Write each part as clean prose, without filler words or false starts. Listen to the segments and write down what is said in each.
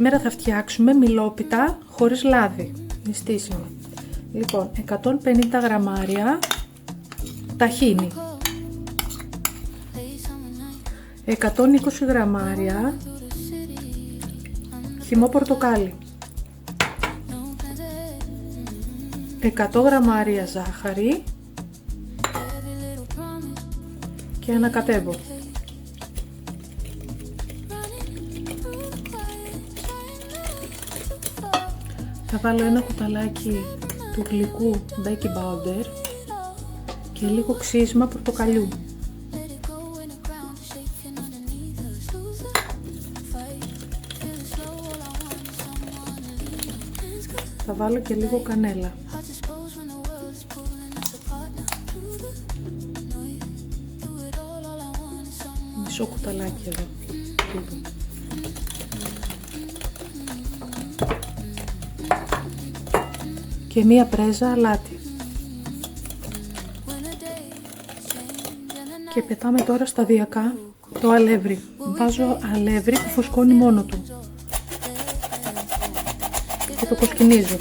Σήμερα θα φτιάξουμε μιλόπιτα χωρίς λάδι, νηστίσιμη. Λοιπόν, 150 γραμμάρια ταχίνι, 120 γραμμάρια χυμό πορτοκάλι, 100 γραμμάρια ζάχαρη και ανακατεύω. Θα βάλω ένα κουταλάκι του γλυκού baking powder και λίγο ξύσμα πορτοκαλιού. Θα βάλω και λίγο κανέλα. Μισό κουταλάκι εδώ. Και μία πρέζα αλάτι. Και πετάμε τώρα σταδιακά το αλεύρι. Βάζω αλεύρι που φουσκώνει μόνο του και το κοσκινίζω.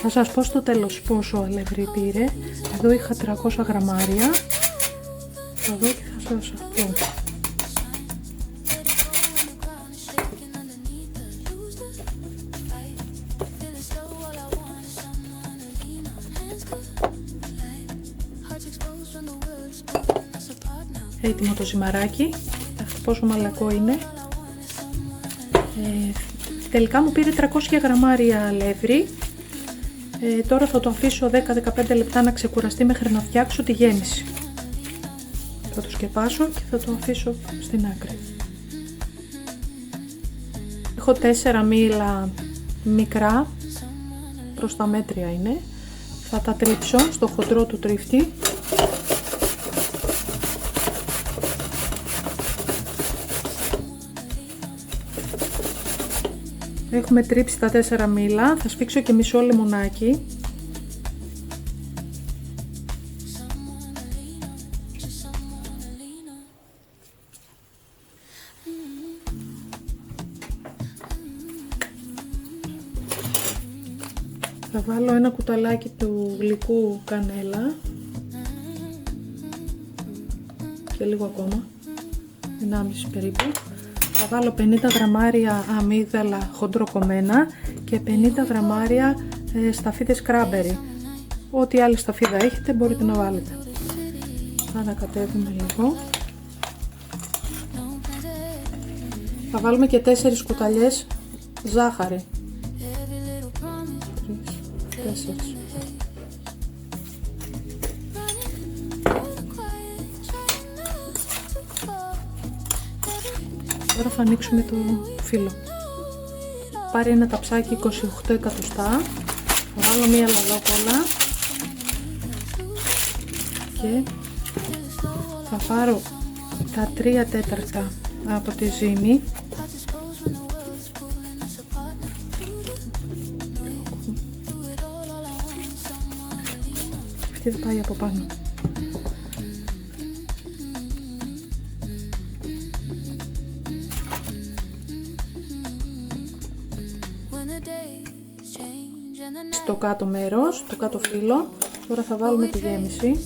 Θα σας πω στο τέλος πόσο αλεύρι πήρε. Εδώ είχα 300 γραμμάρια. Θα δω και θα σας πω. Έτοιμο το ζυμαράκι. Αυτό πόσο μαλακό είναι. Τελικά μου πήρε 300 γραμμάρια αλεύρι. Τώρα θα το αφήσω 10-15 λεπτά να ξεκουραστεί μέχρι να φτιάξω τη γέμιση. Θα το σκεπάσω και θα το αφήσω στην άκρη. Έχω 4 μήλα μικρά, προς τα μέτρια είναι. Θα τα τρίψω στο χοντρό του τρίφτη. Έχουμε τρίψει τα 4 μήλα, θα σφίξω και μισό λεμονάκι. Θα βάλω ένα κουταλάκι του γλυκού κανέλα και λίγο ακόμα, 1,5 περίπου. Θα βάλω 50 γραμμάρια αμύγδαλα χοντροκομμένα και 50 γραμμάρια σταφίδες κράμπερι. Ό,τι άλλη σταφίδα έχετε μπορείτε να βάλετε. Θα ανακατεύουμε λίγο. Θα βάλουμε και 4 κουταλιές ζάχαρη. 4. Τώρα θα ανοίξουμε το φύλλο. Πάρει ένα ταψάκι 28 εκατοστά. Θα βάλω μία λαδόκολλα και θα πάρω τα 3 τέταρτα από τη ζύμη. Αυτή θα πάει από πάνω. Στο κάτω μέρος, το κάτω φύλλο. Τώρα θα βάλουμε τη γέμιση.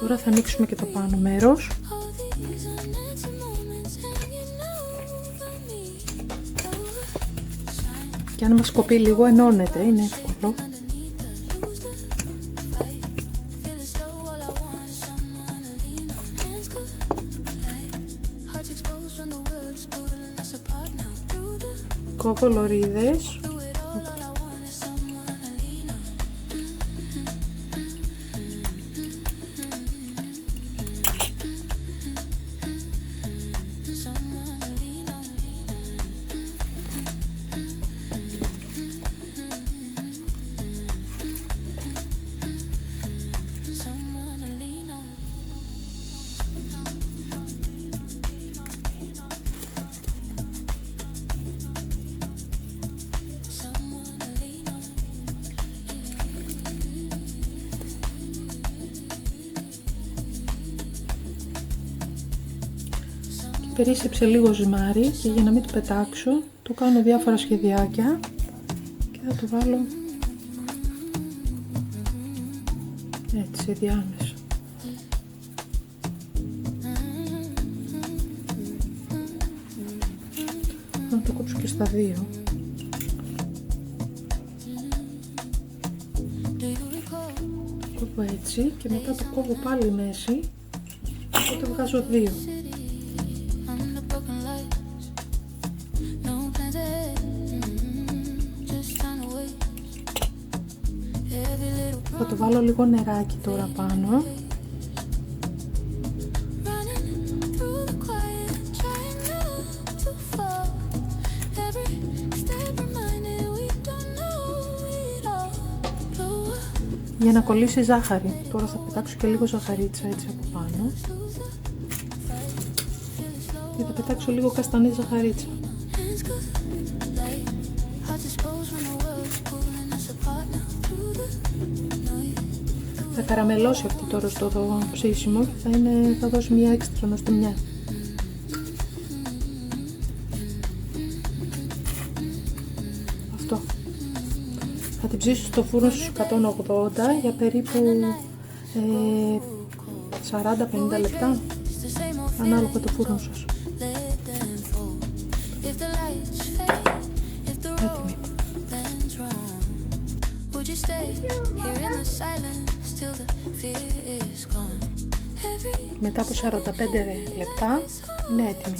Τώρα θα ανοίξουμε και το πάνω μέρος. Και αν μας κοπεί λίγο ενώνεται, είναι εύκολο. Κόβω λωρίδες. περίσσεψε λίγο ζυμάρι και για να μην το πετάξω του κάνω διάφορα σχεδιάκια και θα το βάλω έτσι διάμεσα. Να το κόψω και στα δύο. Το κόβω έτσι και μετά το κόβω πάλι μέση, οπότε βγάζω δύο. Θα το βάλω λίγο νεράκι τώρα πάνω. Για να κολλήσει ζάχαρη. Τώρα θα πετάξω και λίγο ζαχαρίτσα έτσι από πάνω. Και θα πετάξω λίγο καστανή ζαχαρίτσα. Θα καραμελώσει αυτή τώρα στο ψήσιμο και θα δώσει μια έξτρα νοστιμιά. Αυτό. Θα την ψήσω στο φούρνο στους 180 για περίπου 40-50 λεπτά, ανάλογα το φούρνο σας. Έτοιμη. Μετά από 45 λεπτά είναι έτοιμη.